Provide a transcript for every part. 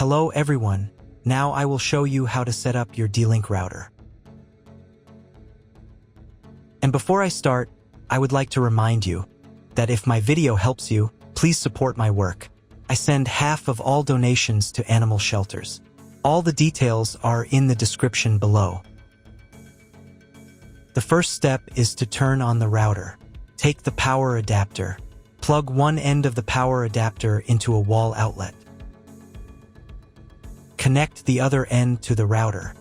Hello everyone, now I will show you how to set up your D-Link router. And before I start, I would like to remind you that if my video helps you, please support my work. I send half of all donations to animal shelters. All the details are in the description below. The first step is to turn on the router. Take the power adapter. Plug one end of the power adapter into a wall outlet. Connect the other end to the router.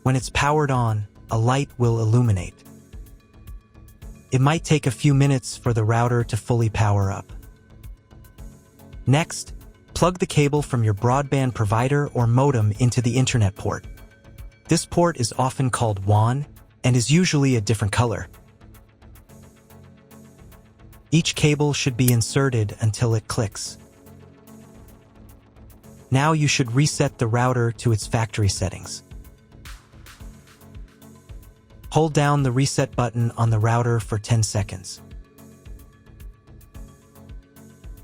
When it's powered on, a light will illuminate. It might take a few minutes for the router to fully power up. Next, plug the cable from your broadband provider or modem into the internet port. This port is often called WAN and is usually a different color. Each cable should be inserted until it clicks. Now you should reset the router to its factory settings. Hold down the reset button on the router for 10 seconds.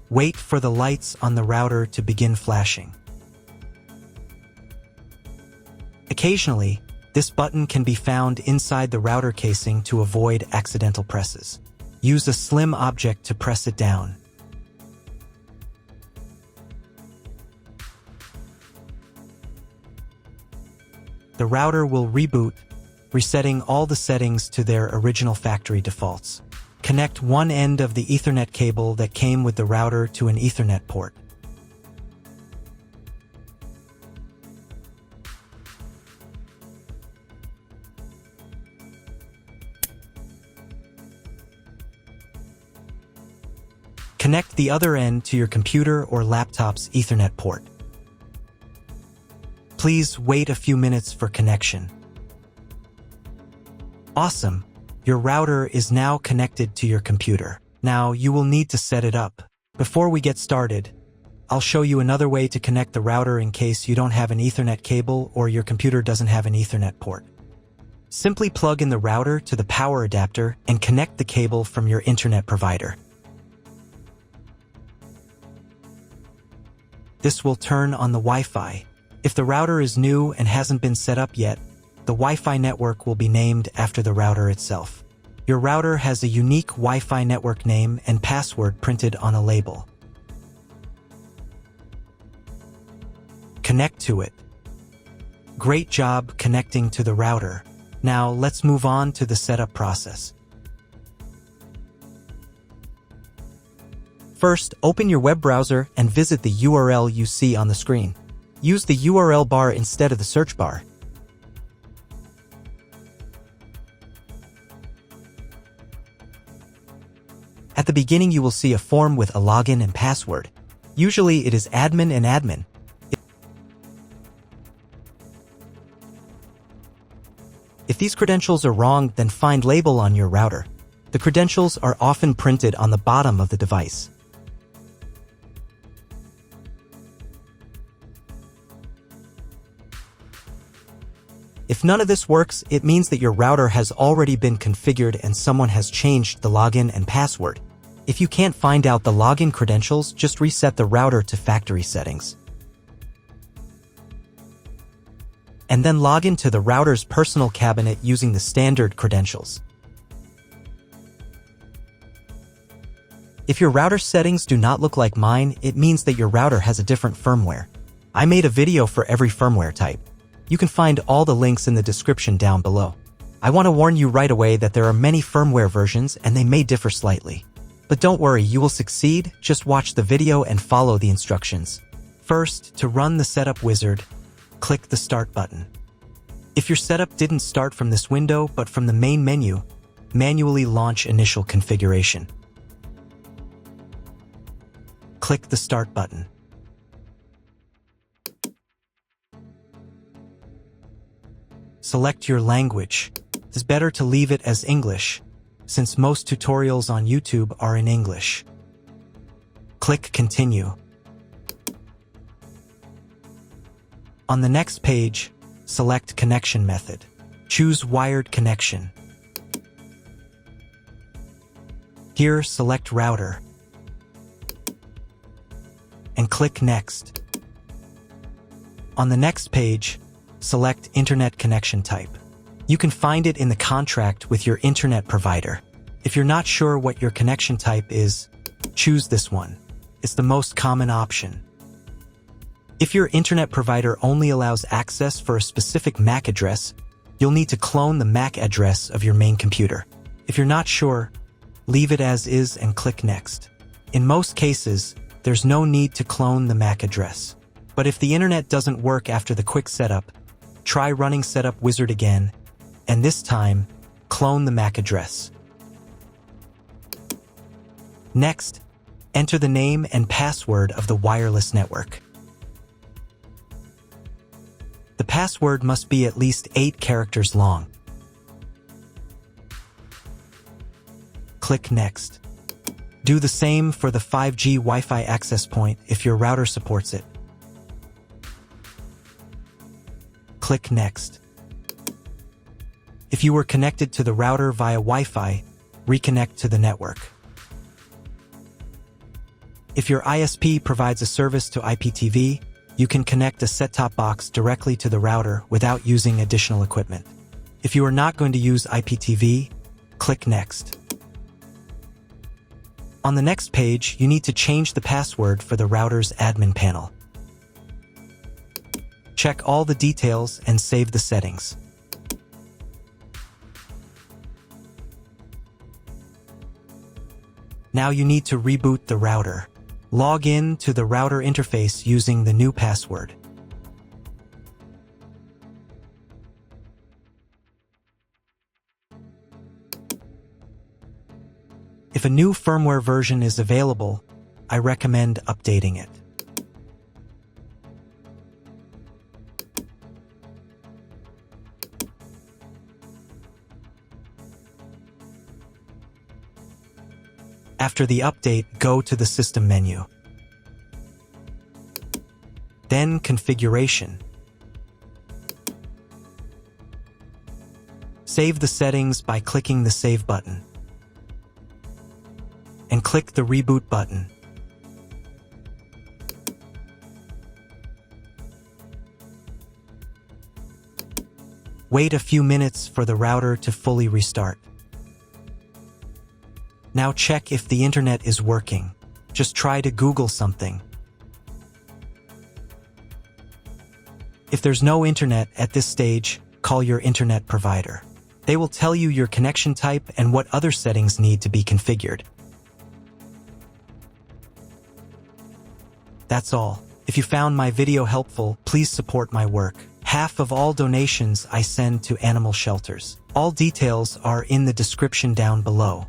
Wait for the lights on the router to begin flashing. Occasionally, this button can be found inside the router casing to avoid accidental presses. Use a slim object to press it down. The router will reboot, resetting all the settings to their original factory defaults. Connect one end of the Ethernet cable that came with the router to an Ethernet port. Connect the other end to your computer or laptop's Ethernet port. Please wait a few minutes for connection. Awesome! Your router is now connected to your computer. Now you will need to set it up. Before we get started, I'll show you another way to connect the router in case you don't have an Ethernet cable or your computer doesn't have an Ethernet port. Simply plug in the router to the power adapter and connect the cable from your internet provider. This will turn on the Wi-Fi. If the router is new and hasn't been set up yet, the Wi-Fi network will be named after the router itself. Your router has a unique Wi-Fi network name and password printed on a label. Connect to it. Great job connecting to the router. Now let's move on to the setup process. First, open your web browser and visit the URL you see on the screen. Use the URL bar instead of the search bar. At the beginning, you will see a form with a login and password. Usually, it is admin and admin. If these credentials are wrong, then find label on your router. The credentials are often printed on the bottom of the device. If none of this works, it means that your router has already been configured and someone has changed the login and password. If you can't find out the login credentials, just reset the router to factory settings. And then log into the router's personal cabinet using the standard credentials. If your router settings do not look like mine, it means that your router has a different firmware. I made a video for every firmware type. You can find all the links in the description down below. I want to warn you right away that there are many firmware versions and they may differ slightly. But don't worry, you will succeed, just watch the video and follow the instructions. First, to run the setup wizard, click the Start button. If your setup didn't start from this window but from the main menu, manually launch initial configuration. Click the Start button. Select your language. It's better to leave it as English, since most tutorials on YouTube are in English. Click Continue. On the next page, select Connection Method. Choose Wired Connection. Here, select Router and click Next. On the next page, select Internet Connection Type. You can find it in the contract with your internet provider. If you're not sure what your connection type is, choose this one. It's the most common option. If your internet provider only allows access for a specific MAC address, you'll need to clone the MAC address of your main computer. If you're not sure, leave it as is and click Next. In most cases, there's no need to clone the MAC address. But if the internet doesn't work after the quick setup, try running Setup Wizard again, and this time, clone the MAC address. Next, enter the name and password of the wireless network. The password must be at least 8 characters long. Click Next. Do the same for the 5G Wi-Fi access point if your router supports it. Click Next. If you were connected to the router via Wi-Fi, reconnect to the network. If your ISP provides a service to IPTV, you can connect a set-top box directly to the router without using additional equipment. If you are not going to use IPTV, click Next. On the next page, you need to change the password for the router's admin panel. Check all the details and save the settings. Now you need to reboot the router. Log in to the router interface using the new password. If a new firmware version is available, I recommend updating it. After the update, go to the System menu. Then Configuration. Save the settings by clicking the Save button. And click the Reboot button. Wait a few minutes for the router to fully restart. Now check if the internet is working. Just try to Google something. If there's no internet at this stage, call your internet provider. They will tell you your connection type and what other settings need to be configured. That's all. If you found my video helpful, please support my work. Half of all donations I send to animal shelters. All details are in the description down below.